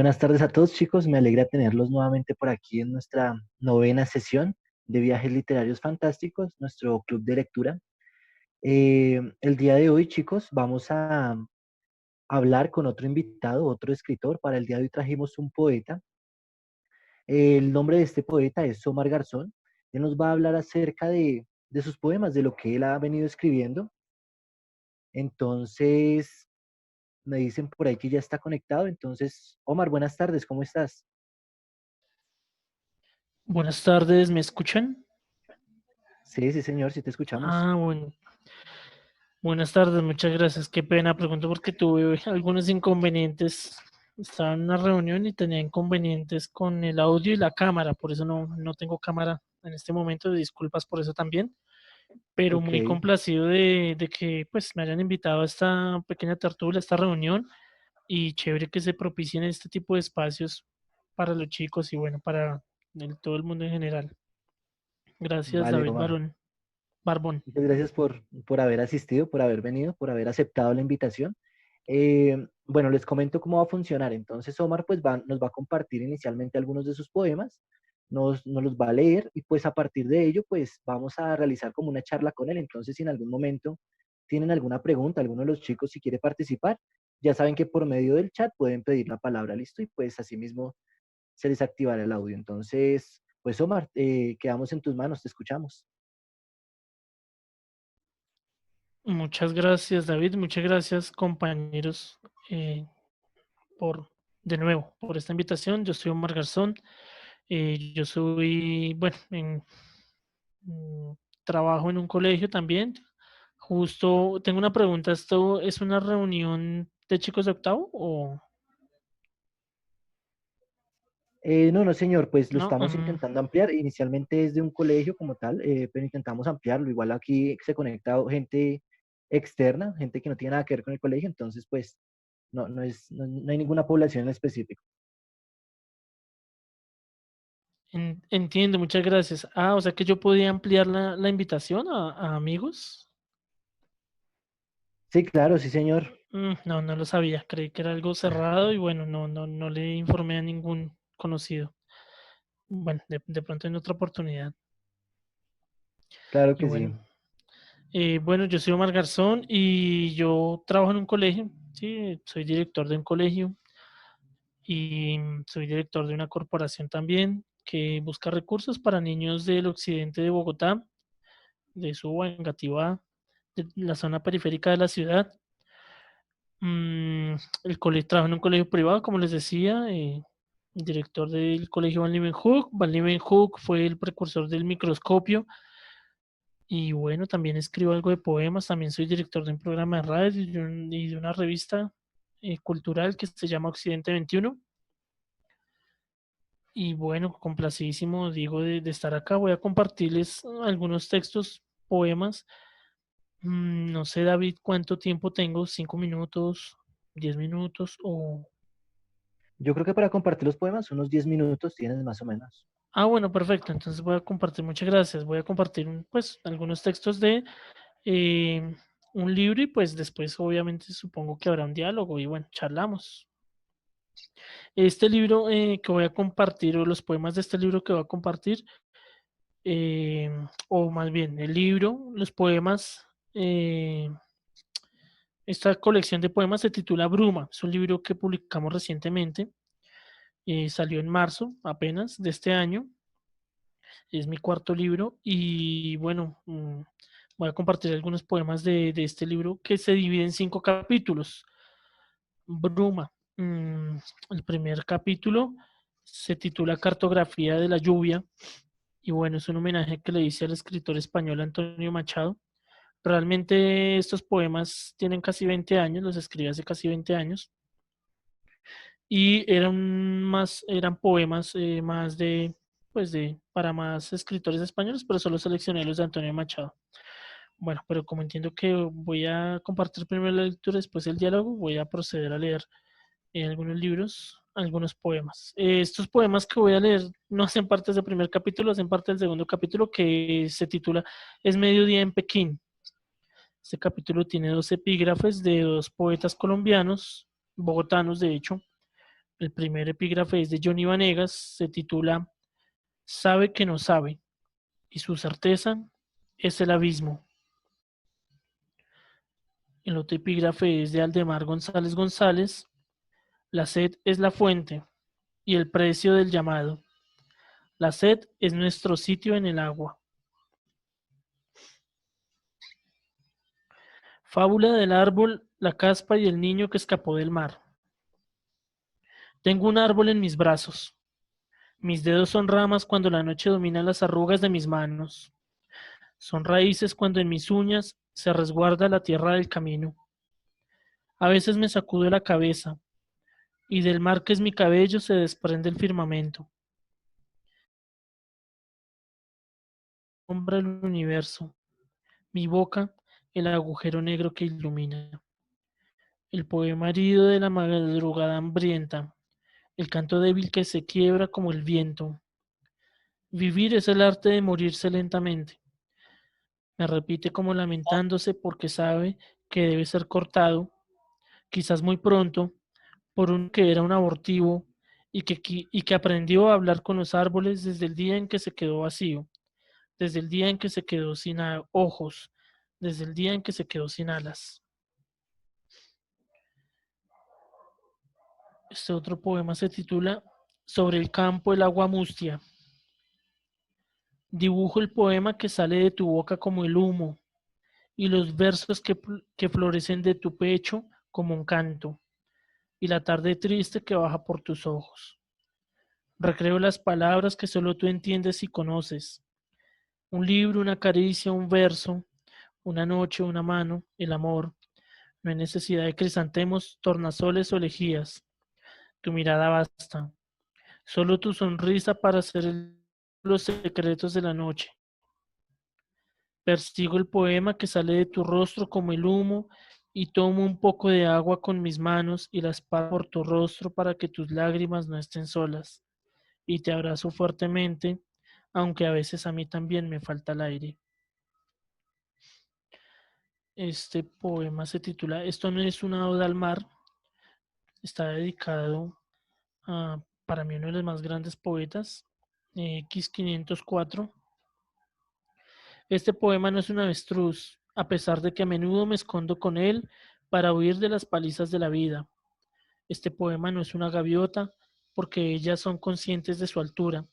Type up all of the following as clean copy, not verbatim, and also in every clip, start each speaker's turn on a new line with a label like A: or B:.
A: Buenas tardes a todos, chicos. Me alegra tenerlos nuevamente por aquí en nuestra novena sesión de Viajes Literarios Fantásticos, nuestro club de lectura. El día de hoy, chicos, vamos a hablar con otro invitado, otro escritor. Para el día de hoy trajimos un poeta. El nombre de este poeta es Omar Garzón. Él nos va a hablar acerca de sus poemas, de lo que él ha venido escribiendo. Entonces, me dicen por ahí que ya está conectado. Entonces, Omar, buenas tardes, ¿cómo estás?
B: Buenas tardes, ¿me escuchan?
A: Sí, sí, señor, sí te escuchamos.
B: Bueno, buenas tardes, muchas gracias. Qué pena, pregunto porque tuve algunos inconvenientes. Estaba en una reunión y tenía inconvenientes con el audio y la cámara, por eso no tengo cámara en este momento. Disculpas por eso también, pero
A: Ok.
B: muy complacido de que pues me hayan invitado a esta pequeña tertulia, a esta reunión y chévere que se propicien este tipo de espacios para los chicos y bueno, para todo el mundo en general. Gracias,
A: Vale,
B: David
A: Omar.
B: Barbón.
A: Muchas gracias por haber asistido, por haber venido, por haber aceptado la invitación. Bueno, les comento cómo va a funcionar. Entonces, Omar pues nos va a compartir inicialmente algunos de sus poemas, nos los va a leer y pues a partir de ello pues vamos a realizar como una charla con él. Entonces, si en algún momento tienen alguna pregunta, alguno de los chicos si quiere participar, ya saben que por medio del chat pueden pedir la palabra, listo, y pues así mismo se les activará el audio. Entonces, pues Omar, quedamos en tus manos, te escuchamos.
B: Muchas gracias, David. Muchas gracias, compañeros, eh, por, de nuevo, por esta invitación. Yo soy Omar Garzón. Yo soy, bueno, mm, trabajo en un colegio también. Justo tengo una pregunta. ¿Esto es una reunión de chicos de octavo o
A: No, no, señor, pues lo
B: no?
A: estamos intentando ampliar. Inicialmente es de un colegio como tal, pero intentamos ampliarlo. Igual aquí se conecta gente externa, gente que no tiene nada que ver con el colegio, entonces pues no hay ninguna población en específico.
B: Entiendo, muchas gracias. O sea que yo podía ampliar la invitación a amigos.
A: Sí, claro, sí, señor.
B: No lo sabía. Creí que era algo cerrado y bueno, no le informé a ningún conocido. Bueno, de pronto en otra oportunidad.
A: Claro
B: Y
A: que sí.
B: bueno, yo soy Omar Garzón y yo trabajo en un colegio, sí, soy director de un colegio y soy director de una corporación también que busca recursos para niños del occidente de Bogotá, de Suba, Engativá, de la zona periférica de la ciudad. El colegio trabajo en un colegio privado, como les decía, director del colegio Van Leeuwenhoek. Van Leeuwenhoek fue el precursor del microscopio. Y bueno, también escribo algo de poemas, también soy director de un programa de radio y de una revista cultural que se llama Occidente 21. Y bueno, complacidísimo, digo, de estar acá. Voy a compartirles algunos textos, poemas. No sé, David, cuánto tiempo tengo, 5 minutos, 10 minutos o...
A: Yo creo que para compartir los poemas, unos 10 minutos tienes más o menos.
B: Bueno, perfecto. Entonces voy a compartir, muchas gracias. Voy a compartir, pues, algunos textos de eh, un libro y pues después obviamente supongo que habrá un diálogo y bueno, charlamos. Este libro que voy a compartir o los poemas de este libro que voy a compartir, o más bien el libro, los poemas, esta colección de poemas se titula Bruma. Es un libro que publicamos recientemente, salió en marzo apenas de este año. Es mi cuarto libro y bueno, voy a compartir algunos poemas de este libro que se divide en 5 capítulos. Bruma. El primer capítulo se titula Cartografía de la lluvia y bueno, es un homenaje que le hice al escritor español Antonio Machado. Realmente estos poemas tienen casi 20 años, los escribí hace casi 20 años y eran poemas más para más escritores españoles, pero solo seleccioné los de Antonio Machado. Bueno, pero como entiendo que voy a compartir primero la lectura, después el diálogo, voy a proceder a leer algunos libros, algunos poemas. Estos poemas que voy a leer no hacen parte del primer capítulo, hacen parte del segundo capítulo que se titula Es mediodía en Pekín. Este capítulo tiene dos epígrafes de dos poetas colombianos, bogotanos de hecho, El primer epígrafe es de Johnny Vanegas, se titula Sabe que no sabe, y su certeza es el abismo. El otro epígrafe es de Aldemar González González, la sed es la fuente y el precio del llamado. La sed es nuestro sitio en el agua. Fábula del árbol, la caspa y el niño que escapó del mar. Tengo un árbol en mis brazos. Mis dedos son ramas cuando la noche domina las arrugas de mis manos. Son raíces cuando en mis uñas se resguarda la tierra del camino. A veces me sacudo la cabeza y del mar que es mi cabello se desprende el firmamento. Sombra el universo. Mi boca, el agujero negro que ilumina. El poema herido de la madrugada hambrienta. El canto débil que se quiebra como el viento. Vivir es el arte de morirse lentamente. Me repite como lamentándose porque sabe que debe ser cortado, quizás muy pronto, por un que era un abortivo y que aprendió a hablar con los árboles desde el día en que se quedó vacío, desde el día en que se quedó sin ojos, desde el día en que se quedó sin alas. Este otro poema se titula Sobre el campo el agua mustia. Dibujo el poema que sale de tu boca como el humo y los versos que florecen de tu pecho como un canto y la tarde triste que baja por tus ojos. Recreo las palabras que solo tú entiendes y conoces. Un libro, una caricia, un verso, una noche, una mano, el amor. No hay necesidad de crisantemos, tornasoles o elegías. Tu mirada basta. Solo tu sonrisa para hacer los secretos de la noche. Persigo el poema que sale de tu rostro como el humo y tomo un poco de agua con mis manos y la esparzo por tu rostro para que tus lágrimas no estén solas. Y te abrazo fuertemente, aunque a veces a mí también me falta el aire. Este poema se titula Esto no es una oda al mar. Está dedicado a, para mí, uno de los más grandes poetas, X504. Este poema no es un avestruz, a pesar de que a menudo me escondo con él para huir de las palizas de la vida. Este poema no es una gaviota, porque ellas son conscientes de su altura,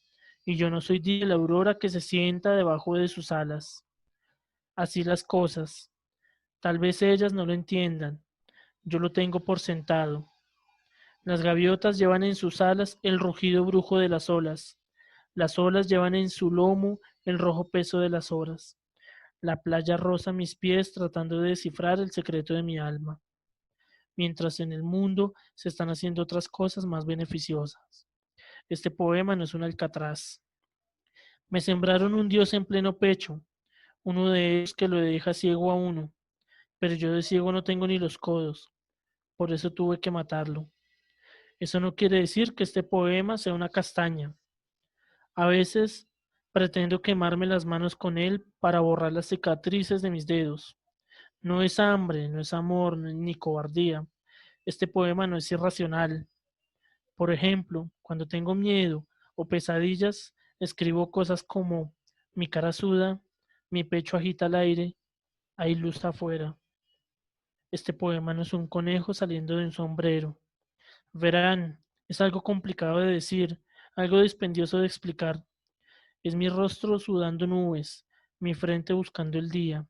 B: y yo no soy de la aurora que se sienta debajo de sus alas. Así las cosas. Tal vez ellas no lo entiendan. Yo lo tengo por sentado. Las gaviotas llevan en sus alas el rugido brujo de las olas. Las olas llevan en su lomo el rojo peso de las horas. La playa roza mis pies tratando de descifrar el secreto de mi alma, mientras en el mundo se están haciendo otras cosas más beneficiosas. Este poema no es un alcatraz. Me sembraron un dios en pleno pecho, uno de ellos que lo deja ciego a uno, pero yo de ciego no tengo ni los codos, por eso tuve que matarlo. Eso no quiere decir que este poema sea una castaña. A veces pretendo quemarme las manos con él para borrar las cicatrices de mis dedos. No es hambre, no es amor, ni cobardía. Este poema no es irracional. Por ejemplo, cuando tengo miedo o pesadillas, escribo cosas como mi cara suda, mi pecho agita el aire, hay luz afuera. Este poema no es un conejo saliendo de un sombrero. Verán, es algo complicado de decir, algo dispendioso de explicar. Es mi rostro sudando nubes, mi frente buscando el día,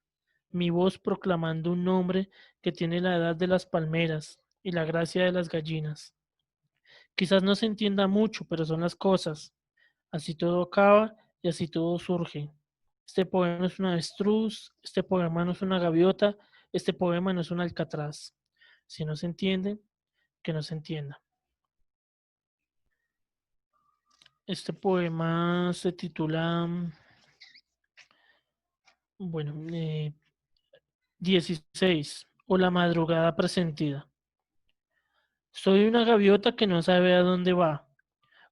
B: mi voz proclamando un nombre que tiene la edad de las palmeras y la gracia de las gallinas. Quizás no se entienda mucho, pero son las cosas. Así todo acaba y así todo surge. Este poema no es un avestruz, este poema no es una gaviota, este poema no es un alcatraz. Si no se entiende, que no se entienda. Este poema se titula, bueno, 16, o la madrugada presentida. Soy una gaviota que no sabe a dónde va,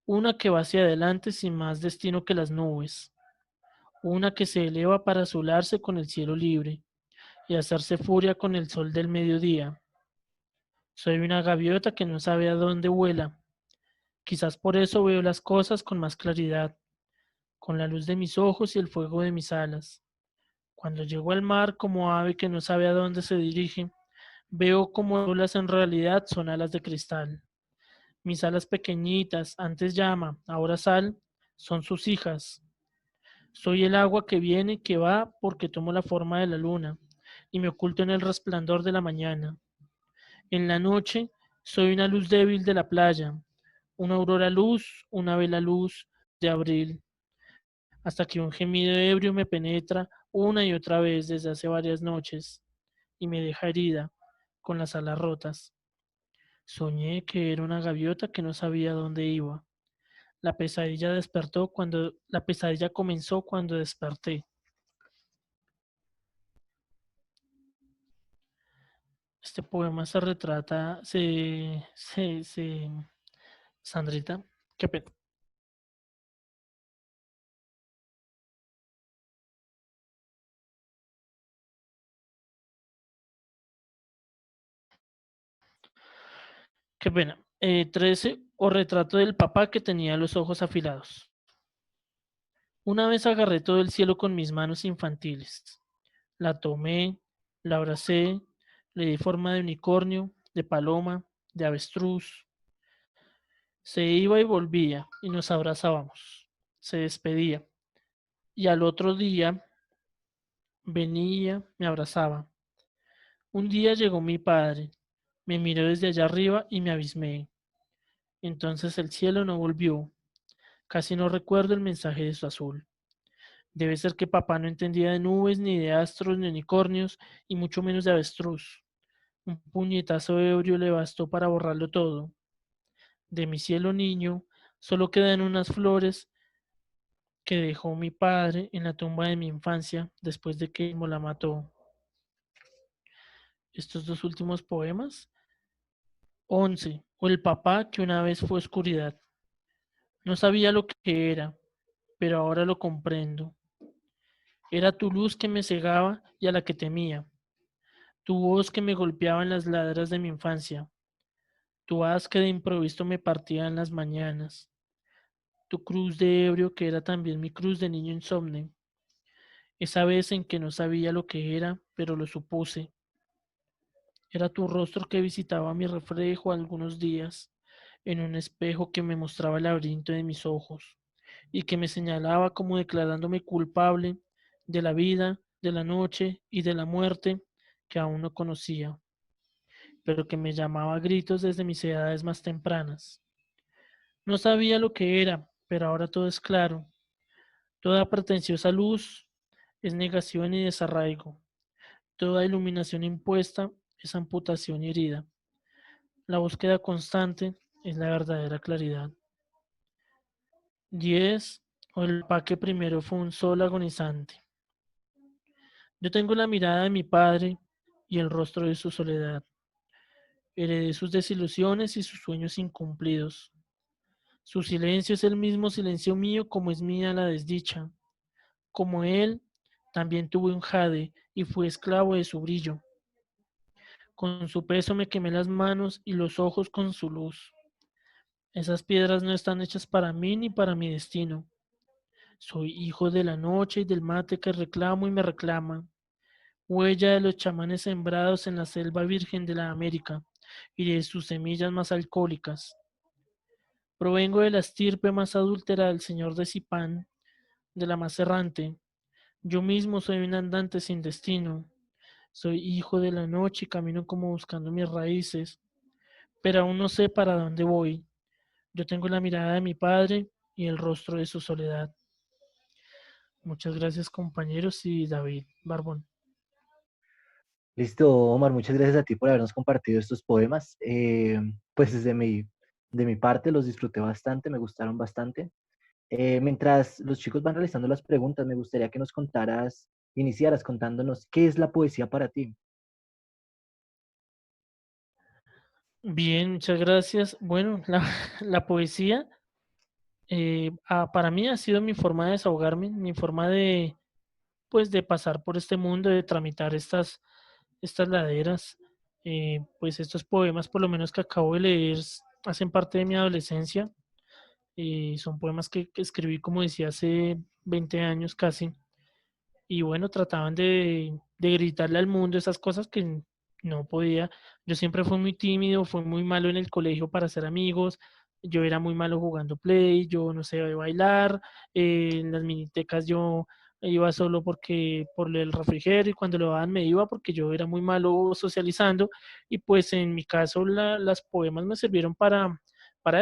B: una que va hacia adelante sin más destino que las nubes, una que se eleva para azularse con el cielo libre y hacerse furia con el sol del mediodía. Soy una gaviota que no sabe a dónde vuela, Quizás por eso veo las cosas con más claridad, con la luz de mis ojos y el fuego de mis alas. Cuando llego al mar como ave que no sabe a dónde se dirige, veo como olas en realidad son alas de cristal. Mis alas pequeñitas, antes llama, ahora sal, son sus hijas. Soy el agua que viene y que va porque tomo la forma de la luna y me oculto en el resplandor de la mañana. En la noche soy una luz débil de la playa, una aurora luz, una vela luz de abril, hasta que un gemido ebrio me penetra una y otra vez desde hace varias noches y me deja herida, con las alas rotas. Soñé que era una gaviota que no sabía dónde iba. La pesadilla comenzó cuando desperté. Este poema se retrata, Sandrita, qué pena. Qué pena. 13, o retrato del papá que tenía los ojos afilados. Una vez agarré todo el cielo con mis manos infantiles. La tomé, la abracé, le di forma de unicornio, de paloma, de avestruz. Se iba y volvía y nos abrazábamos. Se despedía. Y al otro día venía, me abrazaba. Un día llegó mi padre, me miró desde allá arriba y me abismé. Entonces el cielo no volvió. Casi no recuerdo el mensaje de su azul. Debe ser que papá no entendía de nubes, ni de astros, ni unicornios, y mucho menos de avestruz. Un puñetazo ebrio le bastó para borrarlo todo. De mi cielo niño, solo quedan unas flores que dejó mi padre en la tumba de mi infancia después de que me la mató. Estos dos últimos poemas. 11. O el papá que una vez fue oscuridad. No sabía lo que era, pero ahora lo comprendo. Era tu luz que me cegaba y a la que temía, tu voz que me golpeaba en las ladras de mi infancia, tu haz que de improviso me partía en las mañanas, tu cruz de ebrio que era también mi cruz de niño insomne, esa vez en que no sabía lo que era, pero lo supuse. Era tu rostro que visitaba mi reflejo algunos días en un espejo que me mostraba el laberinto de mis ojos y que me señalaba como declarándome culpable de la vida, de la noche y de la muerte que aún no conocía, pero que me llamaba a gritos desde mis edades más tempranas. No sabía lo que era, pero ahora todo es claro. Toda pretenciosa luz es negación y desarraigo. Toda iluminación impuesta es amputación y herida. La búsqueda constante es la verdadera claridad. 10. O el papá que primero fue un sol agonizante. Yo tengo la mirada de mi padre y el rostro de su soledad. Heredé sus desilusiones y sus sueños incumplidos. Su silencio es el mismo silencio mío como es mía la desdicha. Como él, también tuve un jade y fui esclavo de su brillo. Con su peso me quemé las manos y los ojos con su luz. Esas piedras no están hechas para mí ni para mi destino. Soy hijo de la noche y del mate que reclamo y me reclama, huella de los chamanes sembrados en la selva virgen de la América y de sus semillas más alcohólicas. Provengo de la estirpe más adúltera del señor de Zipán, de la más errante. Yo mismo soy un andante sin destino. Soy hijo de la noche y camino como buscando mis raíces, pero aún no sé para dónde voy. Yo tengo la mirada de mi padre y el rostro de su soledad. Muchas gracias, compañeros, y David Barbón.
A: Listo, Omar, muchas gracias a ti por habernos compartido estos poemas. Pues de mi parte los disfruté bastante, me gustaron bastante. Mientras los chicos van realizando las preguntas, me gustaría que nos contaras, iniciaras contándonos qué es la poesía para ti.
B: Bien, muchas gracias. Bueno, la poesía para mí ha sido mi forma de desahogarme, mi forma de, pues, de pasar por este mundo, de tramitar estas laderas. Pues estos poemas, por lo menos que acabo de leer, hacen parte de mi adolescencia. Son poemas que escribí, como decía, hace 20 años casi. Y bueno, trataban de gritarle al mundo esas cosas que no podía. Yo siempre fui muy tímido, fui muy malo en el colegio para hacer amigos, yo era muy malo jugando play, yo no sé bailar, en las minitecas yo iba solo porque por el refrigerio y cuando lo daban me iba porque yo era muy malo socializando y pues en mi caso las poemas me sirvieron para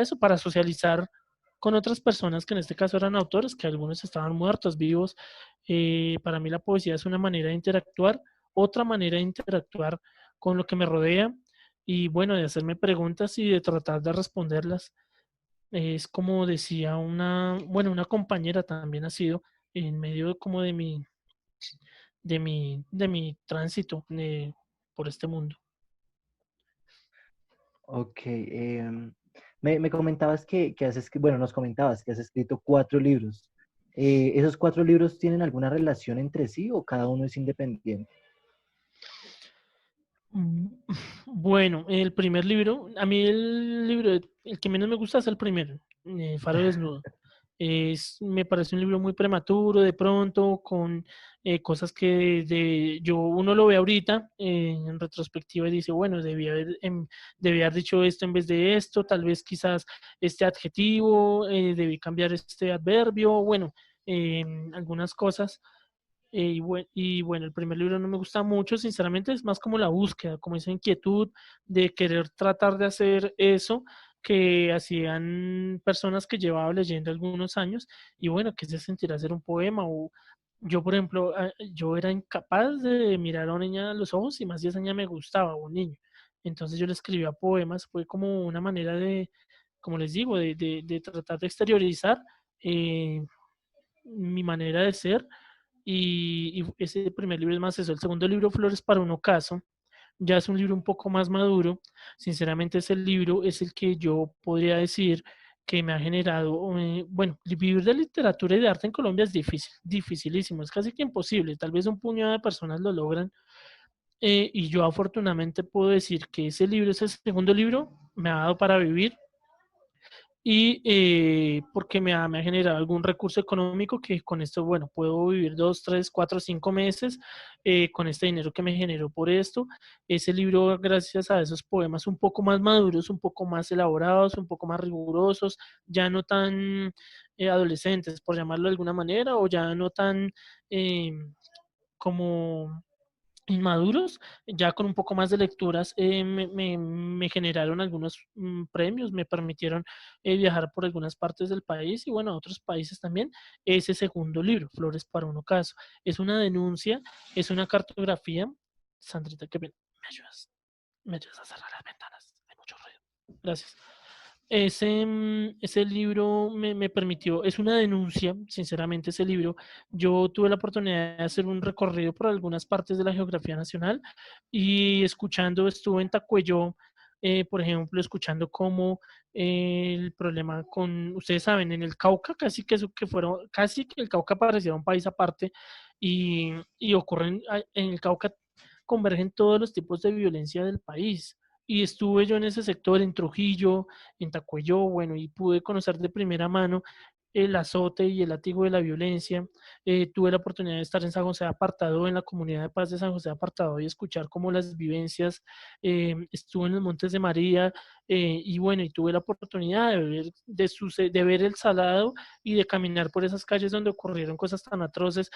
B: eso, para socializar con otras personas que en este caso eran autores, que algunos estaban muertos, vivos. Para mí la poesía es una manera de interactuar, otra manera de interactuar con lo que me rodea y bueno, de hacerme preguntas y de tratar de responderlas. Es como decía una compañera también ha sido en medio como de mi tránsito por este mundo.
A: Ok. Me comentabas que has escrito, bueno, nos comentabas que has escrito 4 libros. ¿Esos 4 libros tienen alguna relación entre sí o cada uno es independiente?
B: Mm, Bueno, el primer libro, a mí el libro, el que menos me gusta es el primero, Faro Desnudo. Me parece un libro muy prematuro, de pronto, con cosas que uno lo ve ahorita en retrospectiva y dice, bueno, debía haber dicho esto en vez de esto, tal vez quizás este adjetivo, debí cambiar este adverbio, bueno, algunas cosas. Y bueno, el primer libro no me gusta mucho, sinceramente es más como la búsqueda, como esa inquietud de querer tratar de hacer eso que hacían personas que llevaba leyendo algunos años y bueno, que se sentirá hacer un poema o yo, por ejemplo, yo era incapaz de mirar a una niña a los ojos y más si esa niña me gustaba, o un niño. Entonces yo le escribía poemas, fue como una manera de, como les digo, de tratar de exteriorizar eh, mi manera de ser y ese primer libro es más eso. El segundo libro, Flores para un ocaso, ya es un libro un poco más maduro. Sinceramente, ese libro es el que yo podría decir que me ha generado, bueno, vivir de literatura y de arte en Colombia es difícil, dificilísimo, es casi que imposible. Tal vez un puñado de personas lo logran. Y yo afortunadamente puedo decir que ese libro, ese segundo libro, me ha dado para vivir y porque me ha generado algún recurso económico que con esto, bueno, puedo vivir 2, 3, 4, 5 meses con este dinero que me generó por esto. Ese libro, gracias a esos poemas un poco más maduros, un poco más elaborados, un poco más rigurosos, ya no tan adolescentes, por llamarlo de alguna manera, o ya no tan eh, como inmaduros, ya con un poco más de lecturas, me generaron algunos premios, me permitieron viajar por algunas partes del país y bueno, a otros países también. Ese segundo libro, Flores para un ocaso, es una denuncia, es una cartografía. Sandrita, qué pena, me ayudas a cerrar las ventanas, hay mucho ruido. Gracias. Ese libro me permitió, es una denuncia, sinceramente, ese libro. Yo tuve la oportunidad de hacer un recorrido por algunas partes de la geografía nacional y escuchando, estuve en Tacuello, por ejemplo, escuchando cómo el problema con, ustedes saben, en el Cauca, casi que el Cauca pareciera un país aparte y ocurren, en el Cauca convergen todos los tipos de violencia del país. Y estuve yo en ese sector, en Trujillo, en Tacuello, bueno, y pude conocer de primera mano el azote y el látigo de la violencia. Tuve la oportunidad de estar en San José de Apartado, en la comunidad de paz de San José de Apartado, y escuchar cómo las vivencias. Estuve en los Montes de María, y bueno, y tuve la oportunidad de ver el Salado y de caminar por esas calles donde ocurrieron cosas tan atroces.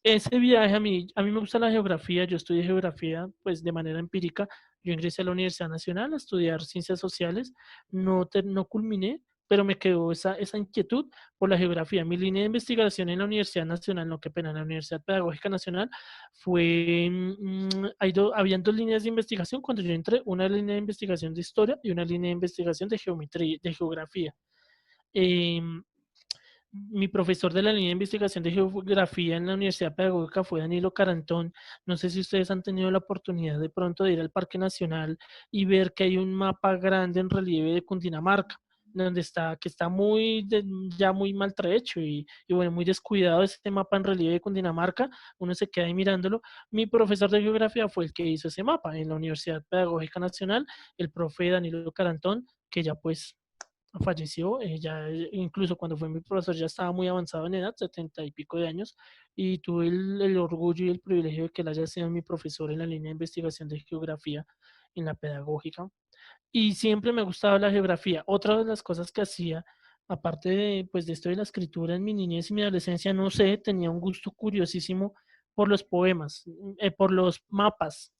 B: Ese viaje a mí me gusta la geografía, yo estudié geografía pues de manera empírica, yo ingresé a la Universidad Nacional a estudiar ciencias sociales, no culminé, pero me quedó esa inquietud por la geografía. Mi línea de investigación en la Universidad Nacional, no, qué pena, en la Universidad Pedagógica Nacional, habían 2 líneas de investigación cuando yo entré, una línea de investigación de historia y una línea de investigación de geometría, de geografía. Em, Mi profesor de la línea de investigación de geografía en la Universidad Pedagógica fue Danilo Carantón. No sé si ustedes han tenido la oportunidad de pronto de ir al Parque Nacional y ver que hay un mapa grande en relieve de Cundinamarca, que está ya muy maltrecho y bueno, muy descuidado ese mapa en relieve de Cundinamarca. Uno se queda ahí mirándolo. Mi profesor de geografía fue el que hizo ese mapa en la Universidad Pedagógica Nacional, el profe Danilo Carantón, que ya pues falleció, ya incluso cuando fue mi profesor ya estaba muy avanzado en edad, 70 y pico de años, y tuve el orgullo y el privilegio de que él haya sido mi profesor en la línea de investigación de geografía en la pedagógica. Y siempre me ha gustado la geografía. Otra de las cosas que hacía, aparte de, pues, de esto de la escritura en mi niñez y mi adolescencia, no sé, tenía un gusto curiosísimo por los poemas, por los mapas.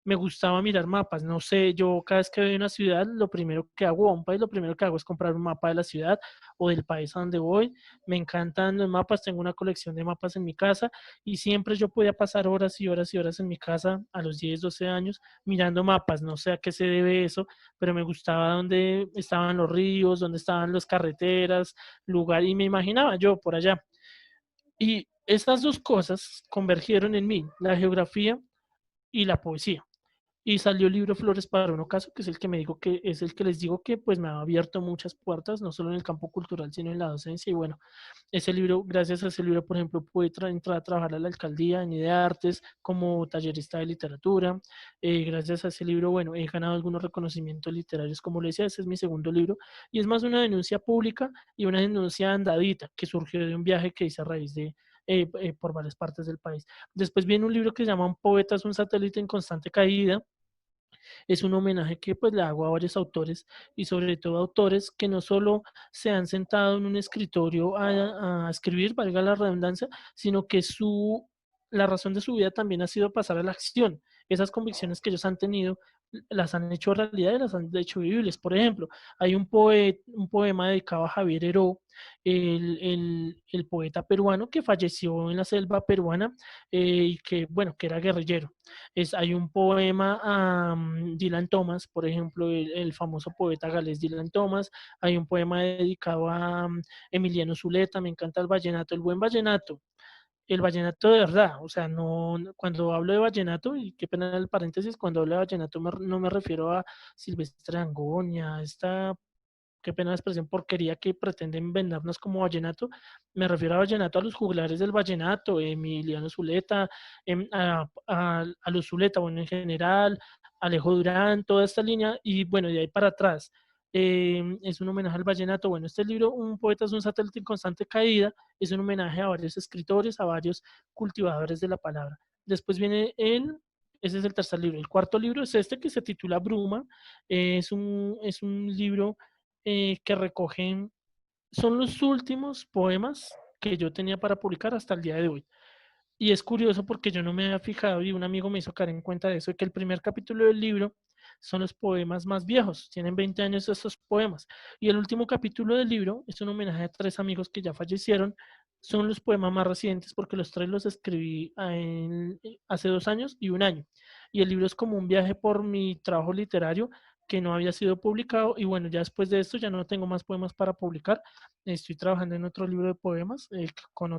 B: Me gustaba mirar mapas, no sé, yo cada vez que voy a una ciudad, lo primero que hago, a un país, lo primero que hago es comprar un mapa de la ciudad o del país a donde voy. Me encantan los mapas, tengo una colección de mapas en mi casa y siempre yo podía pasar horas y horas y horas en mi casa a los 10 12 años mirando mapas. No sé a qué se debe eso, pero me gustaba dónde estaban los ríos, dónde estaban las carreteras, lugar, y me imaginaba yo por allá. Y estas dos cosas convergieron en mí, la geografía y la poesía. Y salió el libro Flores para un ocaso, que es el que me digo que es el que les digo que pues me ha abierto muchas puertas, no solo en el campo cultural, sino en la docencia. Y bueno, ese libro, gracias a ese libro, por ejemplo, pude entrar a trabajar a la alcaldía en Idea Artes como tallerista de literatura. Gracias a ese libro, bueno, he ganado algunos reconocimientos literarios, como le decía, ese es mi segundo libro, y es más una denuncia pública y una denuncia andadita que surgió de un viaje que hice a raíz de, por varias partes del país. Después viene un libro que se llama Un poeta es un satélite en constante caída. Es un homenaje que pues le hago a varios autores y sobre todo autores que no solo se han sentado en un escritorio a escribir, valga la redundancia, sino que la razón de su vida también ha sido pasar a la acción. Esas convicciones que ellos han tenido las han hecho realidad y las han hecho vivibles. Por ejemplo, hay un poema dedicado a Javier Heró, el poeta peruano que falleció en la selva peruana y que, bueno, que era guerrillero. Hay un poema a Dylan Thomas, por ejemplo, el famoso poeta galés Dylan Thomas. Hay un poema dedicado a Emiliano Zuleta. Me encanta el vallenato, el buen vallenato, el vallenato de verdad. O sea, cuando hablo de vallenato, y qué pena el paréntesis, cuando hablo de vallenato no me refiero a Silvestre Angoña, esta, qué pena la expresión, porquería que pretenden vendernos como vallenato. Me refiero a vallenato, a los juglares del vallenato, Emiliano Zuleta, a los Zuleta, bueno, en general, Alejo Durán, toda esta línea, y bueno, de ahí para atrás. Es un homenaje al vallenato. Bueno, este libro, Un poeta es un satélite en constante caída, es un homenaje a varios escritores, a varios cultivadores de la palabra. Después viene ese es el tercer libro. El cuarto libro es este que se titula Bruma. Es un libro que recogen, son los últimos poemas que yo tenía para publicar hasta el día de hoy. Y es curioso porque yo no me había fijado y un amigo me hizo caer en cuenta de eso, que el primer capítulo del libro son los poemas más viejos, tienen 20 años estos poemas. Y el último capítulo del libro es un homenaje a tres amigos que ya fallecieron, son los poemas más recientes porque los tres los escribí hace 2 años y un año. Y el libro es como un viaje por mi trabajo literario que no había sido publicado y bueno, ya después de esto ya no tengo más poemas para publicar. Estoy trabajando en otro libro de poemas con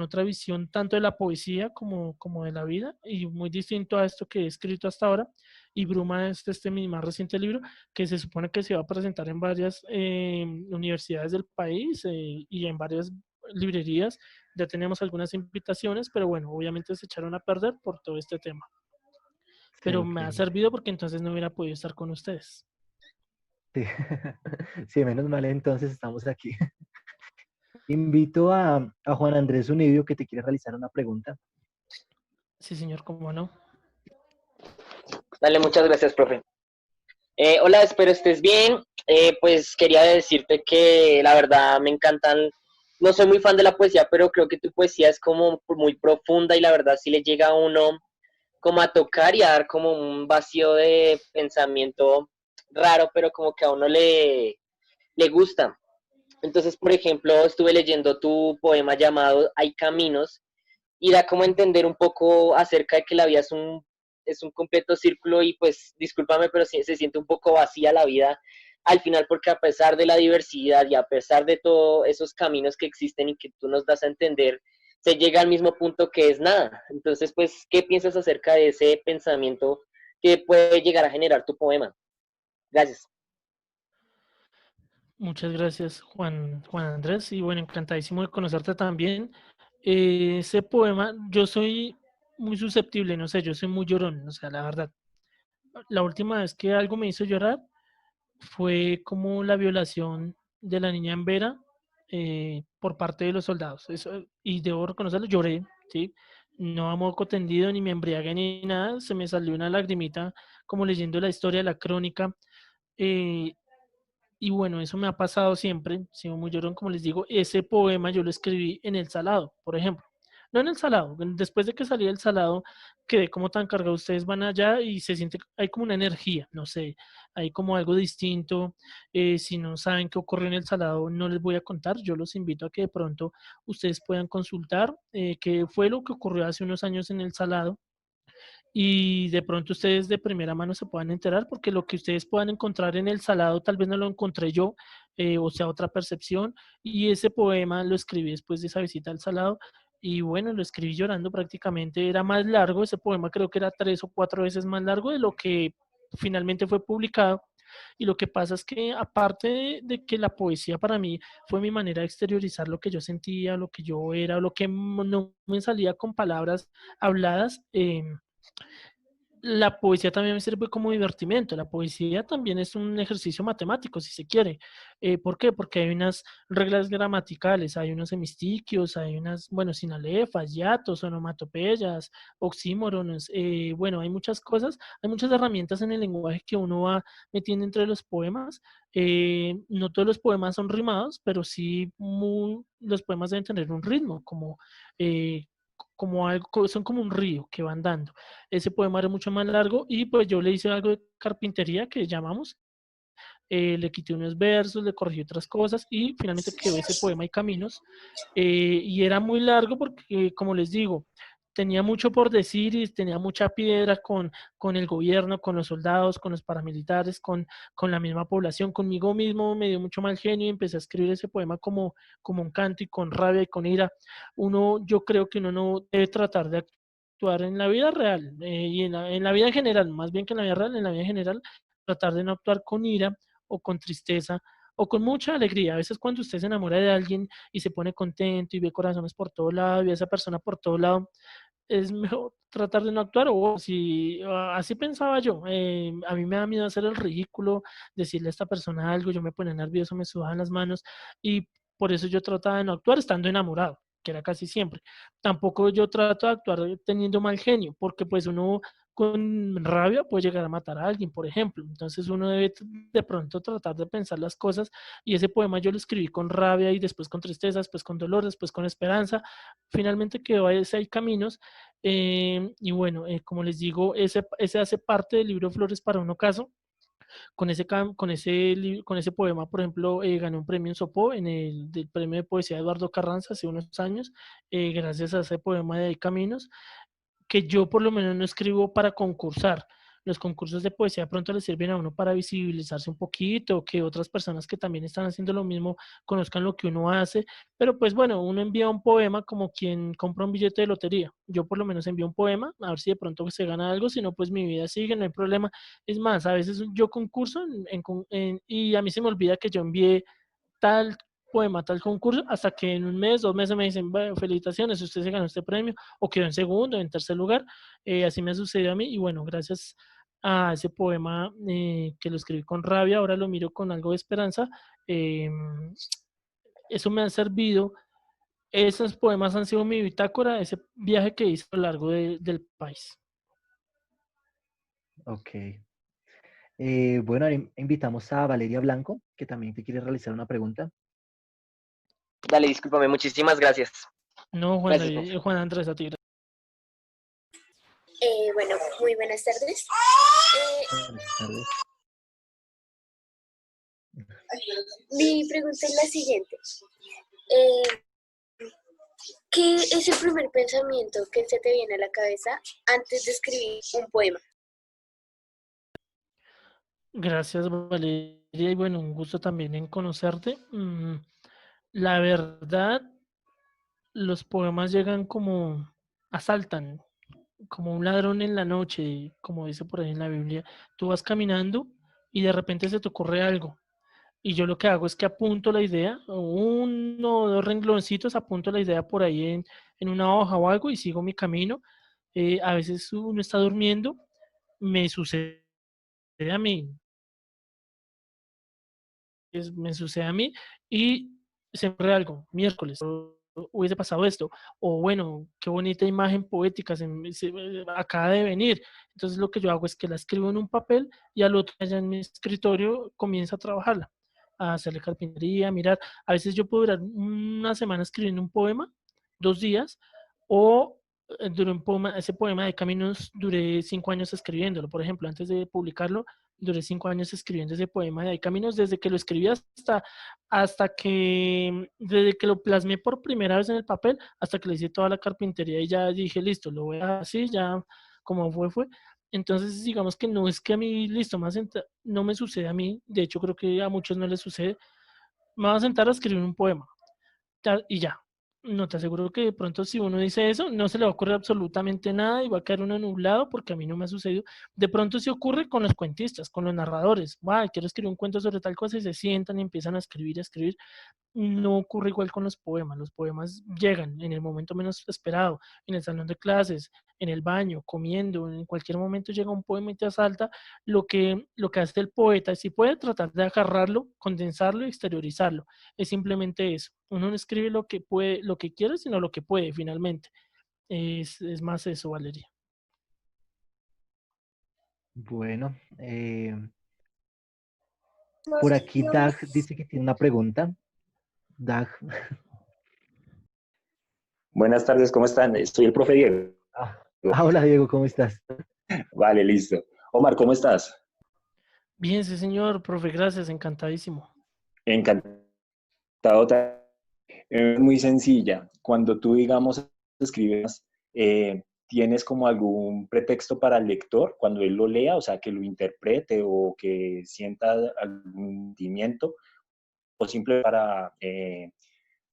B: otra visión tanto de la poesía como de la vida y muy distinto a esto que he escrito hasta ahora. Y Bruma es mi más reciente libro que se supone que se va a presentar en varias universidades del país y en varias librerías. Ya tenemos algunas invitaciones, pero bueno, obviamente se echaron a perder por todo este tema.
A: Sí,
B: Pero
A: ok.
B: me ha servido porque entonces no hubiera podido estar con ustedes.
A: Sí. Sí, menos mal, entonces estamos aquí. Invito a Juan Andrés Unidio que te quiere realizar una pregunta.
B: Sí, señor, cómo no.
C: Dale, muchas gracias, profe. Hola, espero estés bien. Pues quería decirte que la verdad me encantan, no soy muy fan de la poesía, pero creo que tu poesía es como muy profunda y la verdad sí le llega a uno como a tocar y a dar como un vacío de pensamiento raro, pero como que a uno le gusta. Entonces, por ejemplo, estuve leyendo tu poema llamado Hay Caminos y da como a entender un poco acerca de que la vida es un completo círculo y pues discúlpame, pero se siente un poco vacía la vida al final porque a pesar de la diversidad y a pesar de todos esos caminos que existen y que tú nos das a entender, se llega al mismo punto que es nada. Entonces, pues, ¿qué piensas acerca de ese pensamiento que puede llegar a generar tu poema? Gracias.
B: Muchas gracias, Juan Andrés. Y bueno, encantadísimo de conocerte también. Ese poema, yo soy muy susceptible, no sé, yo soy muy llorón, o sea, la verdad. La última vez que algo me hizo llorar fue como la violación de la niña en Vera por parte de los soldados. Eso, y debo reconocerlo, lloré, ¿sí? No a moco tendido, ni me embriagué, ni nada. Se me salió una lagrimita como leyendo la historia, la crónica. eh, y bueno, eso me ha pasado siempre, sigo muy llorón, como les digo, ese poema yo lo escribí en El Salado, por ejemplo. No en El Salado, después de que salí del Salado, quedé como tan cargado, ustedes van allá y se siente, hay como una energía, no sé, hay como algo distinto. Si no saben qué ocurrió en El Salado, no les voy a contar, yo los invito a que de pronto ustedes puedan consultar qué fue lo que ocurrió hace unos años en El Salado y de pronto ustedes de primera mano se puedan enterar, porque lo que ustedes puedan encontrar en El Salado tal vez no lo encontré yo, o sea, otra percepción, y ese poema lo escribí después de esa visita al Salado, y bueno, lo escribí llorando prácticamente, era más largo, ese poema creo que era 3 o 4 veces más largo de lo que finalmente fue publicado, y lo que pasa es que aparte de que la poesía para mí fue mi manera de exteriorizar lo que yo sentía, lo que yo era, lo que no me salía con palabras habladas, la poesía también me sirve como divertimento. La poesía también es un ejercicio matemático, si se quiere. ¿Por qué? Porque hay unas reglas gramaticales, hay unos hemistiquios, hay unas, bueno, sinalefas, hiatos, onomatopeyas, oxímoronos. Bueno, hay muchas cosas, hay muchas herramientas en el lenguaje que uno va metiendo entre los poemas. No todos los poemas son rimados, pero sí los poemas deben tener un ritmo, eh, como algo, son como un río que van dando. Ese poema era mucho más largo y pues yo le hice algo de carpintería que llamamos, le quité unos versos, le corregí otras cosas y finalmente quedó ese poema y caminos. Y era muy largo porque, como les digo, tenía mucho por decir y tenía mucha piedra con el gobierno, con los soldados, con los paramilitares, con la misma población, conmigo mismo me dio mucho mal genio y empecé a escribir ese poema como un canto y con rabia y con ira. Yo creo que uno no debe tratar de actuar en la vida real y en la vida en general, más bien que en la vida real, en la vida en general, tratar de no actuar con ira o con tristeza o con mucha alegría. A veces cuando usted se enamora de alguien y se pone contento y ve corazones por todo lado y ve a esa persona por todo lado, es mejor tratar de no actuar. O si así pensaba yo, a mí me da miedo hacer el ridículo, decirle a esta persona algo, yo me ponía nervioso, me sudaban las manos y por eso yo trataba de no actuar estando enamorado, que era casi siempre. Tampoco yo trato de actuar teniendo mal genio, porque pues uno con rabia puede llegar a matar a alguien, por ejemplo. Entonces uno debe de pronto tratar de pensar las cosas y ese poema yo lo escribí con rabia y después con tristeza, después con dolor, después con esperanza. Finalmente quedó ese Hay Caminos. Y bueno, como les digo, ese hace parte del libro Flores para un ocaso. Con ese poema, por ejemplo, gané un premio en Sopó, en el del premio de poesía Eduardo Carranza hace unos años, gracias a ese poema de Hay Caminos que yo por lo menos no escribo para concursar. Los concursos de poesía de pronto le sirven a uno para visibilizarse un poquito, que otras personas que también están haciendo lo mismo conozcan lo que uno hace, pero pues bueno, uno envía un poema como quien compra un billete de lotería. Yo por lo menos envío un poema, a ver si de pronto se gana algo, si no, pues mi vida sigue, no hay problema. Es más, a veces yo concurso y a mí se me olvida que yo envié tal poema, tal concurso, hasta que en un mes, 2 meses me dicen, bueno, felicitaciones, usted se ganó este premio, o quedó en segundo, en tercer lugar. Así me ha sucedido a mí, y bueno, gracias a ese poema que lo escribí con rabia, ahora lo miro con algo de esperanza. eh, Eso me ha servido. Esos poemas han sido mi bitácora, ese viaje que hice a lo largo del país.
A: Ok. Bueno, ahora invitamos a Valeria Blanco, que también te quiere realizar una pregunta.
C: Dale, discúlpame, muchísimas gracias.
B: No,
C: Gracias, profe.
B: Juan Andrés, a ti.
D: Bueno, muy buenas tardes.
A: Buenas tardes.
D: Mi pregunta es la siguiente. ¿Qué es el primer pensamiento que se te viene a la cabeza antes de escribir un poema?
B: Gracias, Valeria, y bueno, un gusto también en conocerte. La verdad, los poemas llegan como asaltan, como un ladrón en la noche, como dice por ahí en la Biblia. Tú vas caminando y de repente se te ocurre algo. Y yo lo que hago es que apunto la idea, uno o dos rengloncitos, apunto la idea por ahí en una hoja o algo y sigo mi camino. A veces uno está durmiendo, me sucede a mí, me sucede a mí y se me ocurre algo, miércoles, hubiese pasado esto, o bueno, qué bonita imagen poética acaba de venir. Entonces lo que yo hago es que la escribo en un papel y al otro día en mi escritorio comienzo a trabajarla, a hacerle carpintería, a mirar. A veces yo puedo durar una semana escribiendo un poema, 2 días, o duré un poema, ese poema de Caminos duré 5 años escribiéndolo, por ejemplo, antes de publicarlo, duré 5 años escribiendo ese poema de Hay Caminos, desde que lo escribí hasta que, desde que lo plasmé por primera vez en el papel, hasta que le hice toda la carpintería y ya dije, listo, lo voy a dejar así, ya como fue. Entonces, digamos que no es que a mí, listo, no me sucede a mí, de hecho creo que a muchos no les sucede, me voy a sentar a escribir un poema y ya. No te aseguro que de pronto si uno dice eso, no se le va a ocurrir absolutamente nada y va a quedar uno nublado porque a mí no me ha sucedido. De pronto sí ocurre con los cuentistas, con los narradores. Quiero escribir un cuento sobre tal cosa y se sientan y empiezan a escribir, a escribir. No ocurre igual con los poemas. Los poemas llegan en el momento menos esperado, en el salón de clases, en el baño, comiendo, en cualquier momento llega un poema y te asalta. Lo que hace el poeta es si puede tratar de agarrarlo, condensarlo y exteriorizarlo. Es simplemente eso. Uno no escribe lo que puede, lo que quiere, sino lo que puede finalmente. Es más eso, Valeria.
A: Bueno, por aquí Dag dice que tiene una pregunta. Dag.
E: Buenas tardes, ¿cómo están? Soy el profe Diego.
A: Hola Diego, ¿cómo estás?
E: Vale, listo. Omar, ¿cómo estás?
B: Bien, sí, señor, profe, gracias, encantadísimo.
E: Encantado. Muy sencilla. Cuando tú, digamos, escribes, ¿tienes como algún pretexto para el lector cuando él lo lea? O sea, que lo interprete o que sienta algún sentimiento, o simple para,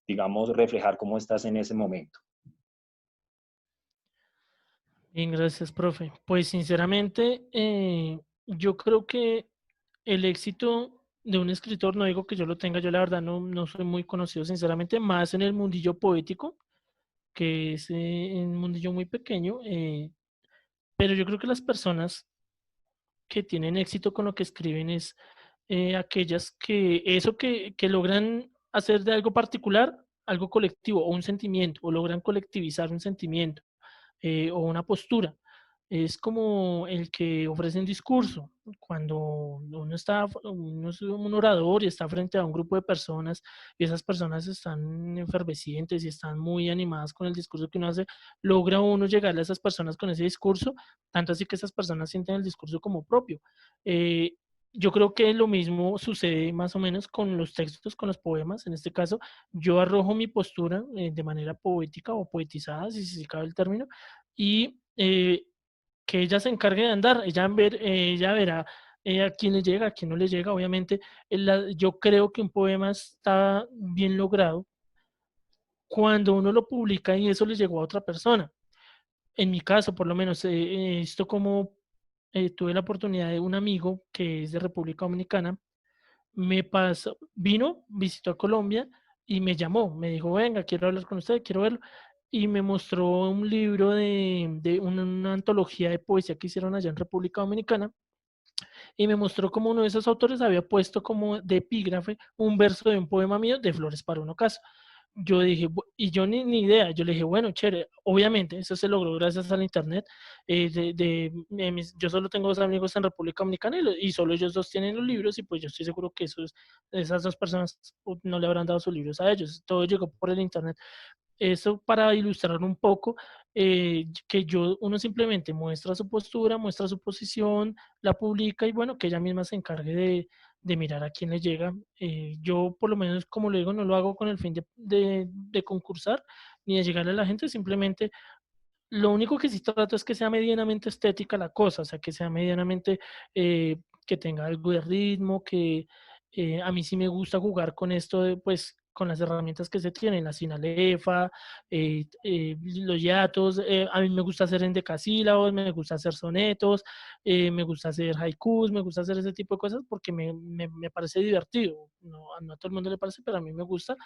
E: digamos, reflejar cómo estás en ese momento.
B: Bien, gracias, profe. Pues sinceramente, yo creo que el éxito de un escritor, no digo que yo lo tenga, yo la verdad no soy muy conocido, sinceramente, más en el mundillo poético, que es un mundillo muy pequeño, pero yo creo que las personas que tienen éxito con lo que escriben es aquellas que logran hacer de algo particular algo colectivo o un sentimiento, o logran colectivizar un sentimiento o una postura. Es como el que ofrece un discurso. Cuando uno es un orador y está frente a un grupo de personas y esas personas están efervescientes y están muy animadas con el discurso que uno hace, logra uno llegarle a esas personas con ese discurso, tanto así que esas personas sienten el discurso como propio. Eh, yo creo que lo mismo sucede más o menos con los textos, con los poemas. En este caso, yo arrojo mi postura de manera poética o poetizada, si se cabe el término, y que ella se encargue de andar, ella verá a quién le llega, a quién no le llega. Obviamente, yo creo que un poema está bien logrado cuando uno lo publica y eso le llegó a otra persona. En mi caso, por lo menos, esto como tuve la oportunidad de un amigo que es de República Dominicana, vino, visitó a Colombia y me llamó, me dijo, venga, quiero hablar con usted, quiero verlo. Y me mostró un libro de una antología de poesía que hicieron allá en República Dominicana y me mostró como uno de esos autores había puesto como de epígrafe un verso de un poema mío de Flores para un ocaso. Yo dije, y yo ni idea, yo le dije, bueno, chévere, obviamente, eso se logró gracias al internet. Yo solo tengo 2 amigos en República Dominicana y solo ellos dos tienen los libros y pues yo estoy seguro que esas 2 personas no le habrán dado sus libros a ellos, todo llegó por el internet. Eso para ilustrar un poco que uno simplemente muestra su postura, muestra su posición, la publica y bueno, que ella misma se encargue de mirar a quién le llega. Yo por lo menos, como le digo, no lo hago con el fin de concursar ni de llegarle a la gente, simplemente lo único que sí trato es que sea medianamente estética la cosa, o sea, que sea medianamente, que tenga algo de ritmo, que a mí sí me gusta jugar con esto, pues, con las herramientas que se tienen, la sinalefa, los hiatos, a mí me gusta hacer endecasílabos, me gusta hacer sonetos, me gusta hacer haikus, me gusta hacer ese tipo de cosas porque me parece divertido. No a todo el mundo le parece, pero a mí me gusta.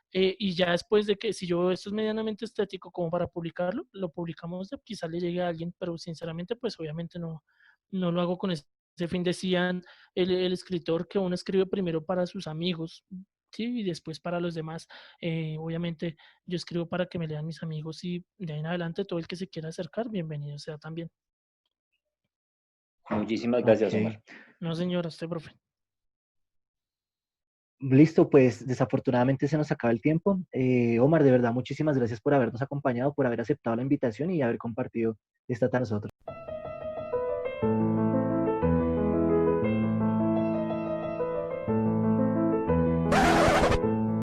B: Y ya después de que, si yo veo esto es medianamente estético como para publicarlo, lo publicamos, quizá le llegue a alguien, pero sinceramente, pues obviamente no lo hago con ese ese fin decían el escritor que uno escribe primero para sus amigos, ¿sí? Y después para los demás. Obviamente yo escribo para que me lean mis amigos y de ahí en adelante todo el que se quiera acercar, bienvenido sea también.
E: Muchísimas gracias,
A: Ok.
E: Omar.
B: No, señora, usted, profe.
A: Listo, pues desafortunadamente se nos acaba el tiempo. Omar, de verdad, muchísimas gracias por habernos acompañado, por haber aceptado la invitación y haber compartido esta tarde con nosotros.